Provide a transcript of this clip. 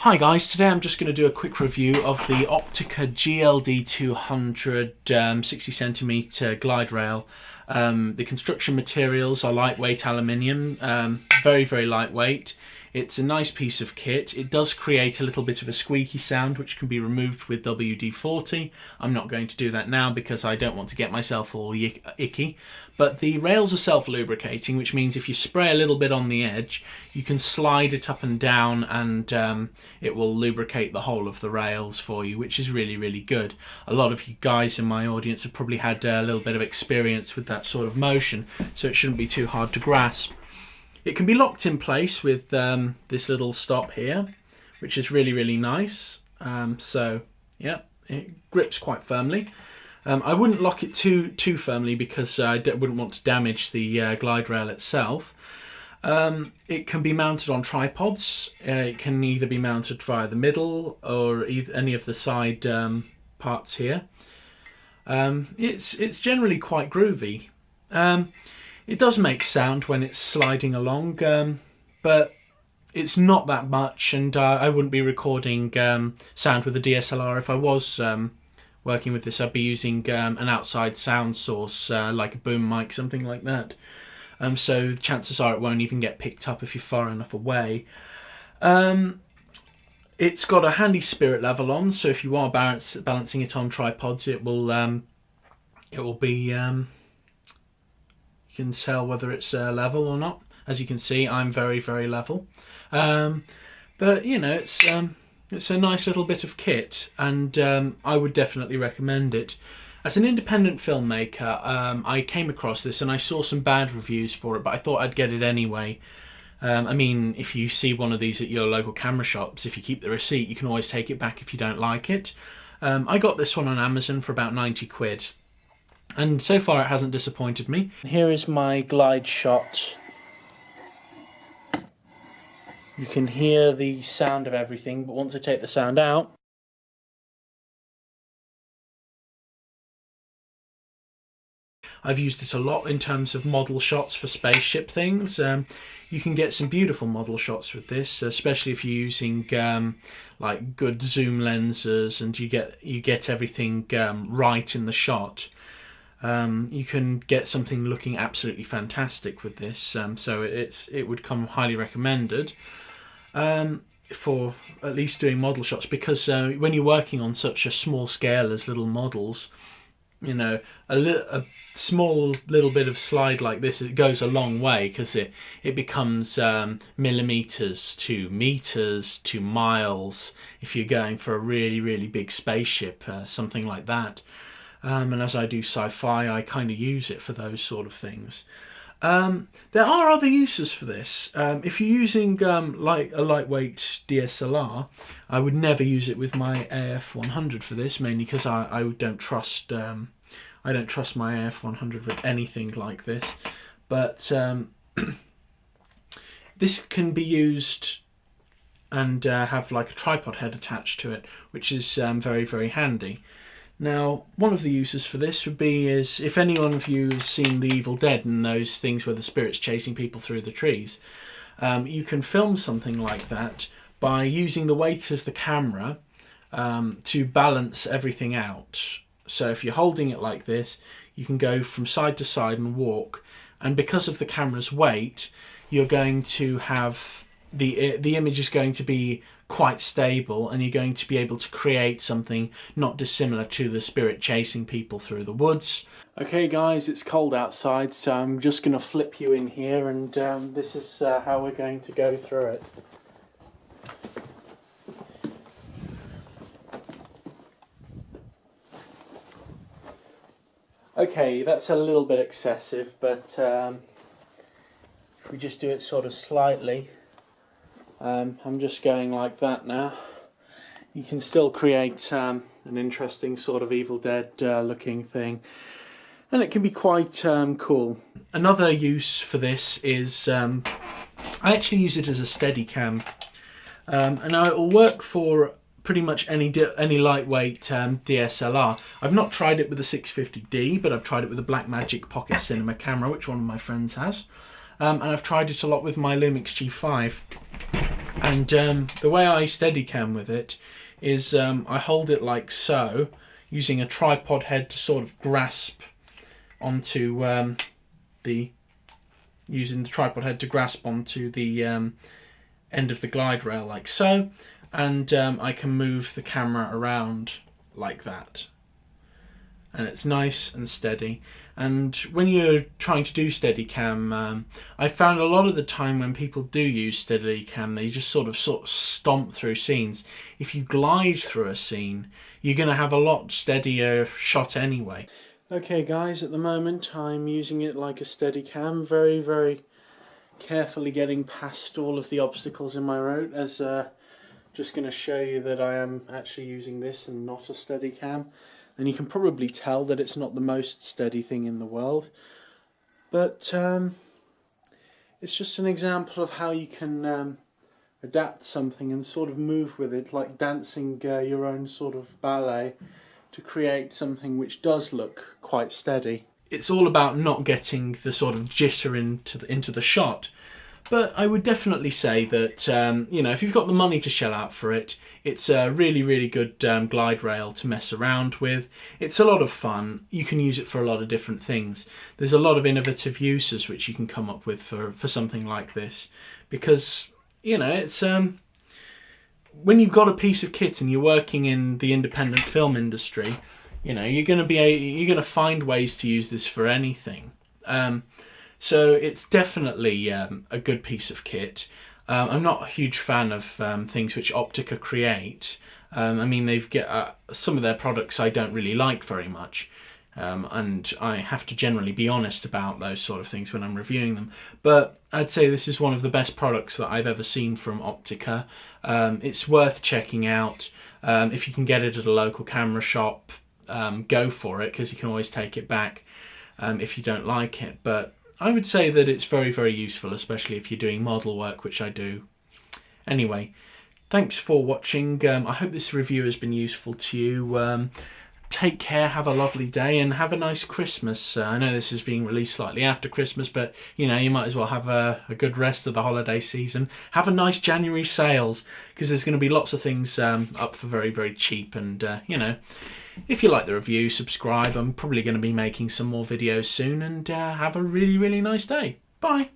Hi guys, today I'm just going to do a quick review of the Opteka GLD-200 60cm glide rail. The construction materials are lightweight aluminium, very lightweight. It's a nice piece of kit. It does create a little bit of a squeaky sound which can be removed with WD-40. I'm not going to do that now because I don't want to get myself all icky. But the rails are self-lubricating, which means if you spray a little bit on the edge, you can slide it up and down and it will lubricate the whole of the rails for you, which is really good. A lot of you guys in my audience have probably had a little bit of experience with that sort of motion, so it shouldn't be too hard to grasp. It can be locked in place with this little stop here, which is really nice. So yeah, it grips quite firmly. I wouldn't lock it too firmly because I wouldn't want to damage the glide rail itself. It can be mounted on tripods. It can either be mounted via the middle or any of the side parts here. It's generally quite groovy. It does make sound when it's sliding along, but it's not that much, and I wouldn't be recording sound with a DSLR. If I was working with this, I'd be using an outside sound source, like a boom mic, something like that. So chances are it won't even get picked up if you're far enough away. It's got a handy spirit level on, so if you are balancing it on tripods, it will be... you can tell whether it's level or not. As you can see, I'm very level. But you know, it's a nice little bit of kit, and I would definitely recommend it. As an independent filmmaker, I came across this and I saw some bad reviews for it, but I thought I'd get it anyway. I mean, if you see one of these at your local camera shops, if you keep the receipt, you can always take it back if you don't like it. I got this one on Amazon for about 90 quid. And so far it hasn't disappointed me. Here is my glide shot. You can hear the sound of everything, but once I take the sound out, I've used it a lot in terms of model shots for spaceship things. You can get some beautiful model shots with this, especially if you're using like good zoom lenses and you get everything right in the shot. You can get something looking absolutely fantastic with this, so it would come highly recommended for at least doing model shots, because when you're working on such a small scale as little models, you know, a small little bit of slide like this, it goes a long way, because it becomes millimeters to meters to miles if you're going for a really big spaceship, something like that. And as I do sci-fi, I kind of use it for those sort of things. There are other uses for this. If you're using like a lightweight DSLR, I would never use it with my AF100 for this, mainly because I don't trust my AF100 with anything like this. But this can be used and have like a tripod head attached to it, which is very handy. Now, one of the uses for this would be is if any one of you has seen The Evil Dead and those things where the spirit's chasing people through the trees, you can film something like that by using the weight of the camera to balance everything out. So if you're holding it like this, you can go from side to side and walk, and because of the camera's weight, you're going to have the image is going to be quite stable, and you're going to be able to create something not dissimilar to the spirit chasing people through the woods. Okay guys, it's cold outside, so I'm just going to flip you in here, and this is how we're going to go through it. Okay, that's a little bit excessive, but if we just do it sort of slightly, I'm just going like that now. You can still create an interesting sort of Evil Dead looking thing, and it can be quite cool. Another use for this is I actually use it as a Steadicam, and now it will work for pretty much any lightweight DSLR. I've not tried it with the 650D, but I've tried it with the Blackmagic Pocket Cinema camera, which one of my friends has, and I've tried it a lot with my Lumix G5. And the way I Steadicam with it is I hold it like so, using a tripod head to sort of grasp onto using the tripod head to grasp onto the end of the glide rail like so, and I can move the camera around like that, and it's nice and steady. And when you're trying to do Steadicam, I found a lot of the time when people do use Steadicam, they just sort of stomp through scenes. If you glide through a scene, you're going to have a lot steadier shot anyway. Okay guys, at the moment I'm using it like a Steadicam, very, very carefully getting past all of the obstacles in my road, as just going to show you that I am actually using this and not a Steadicam. And you can probably tell that it's not the most steady thing in the world, but it's just an example of how you can adapt something and sort of move with it, like dancing your own sort of ballet, to create something which does look quite steady. It's all about not getting the sort of jitter into the shot. But I would definitely say that, you know, if you've got the money to shell out for it, it's a really, really good glide rail to mess around with. It's a lot of fun. You can use it for a lot of different things. There's a lot of innovative uses which you can come up with for something like this. Because, you know, it's when you've got a piece of kit and you're working in the independent film industry, you know, you're going to find ways to use this for anything. So it's definitely a good piece of kit. I'm not a huge fan of things which Opteka create. I mean, they've got some of their products I don't really like very much, and I have to generally be honest about those sort of things when I'm reviewing them. But I'd say this is one of the best products that I've ever seen from Opteka. It's worth checking out. If you can get it at a local camera shop, go for it, because you can always take it back if you don't like it. But I would say that it's very, very useful, especially if you're doing model work, which I do. Anyway, thanks for watching. I hope this review has been useful to you. Take care, have a lovely day, and have a nice Christmas. I know this is being released slightly after Christmas, but you know, you might as well have a good rest of the holiday season. Have a nice January sales, because there's going to be lots of things up for very, very cheap. And you know, if you like the review, subscribe. I'm probably going to be making some more videos soon, and have a really, really nice day. Bye.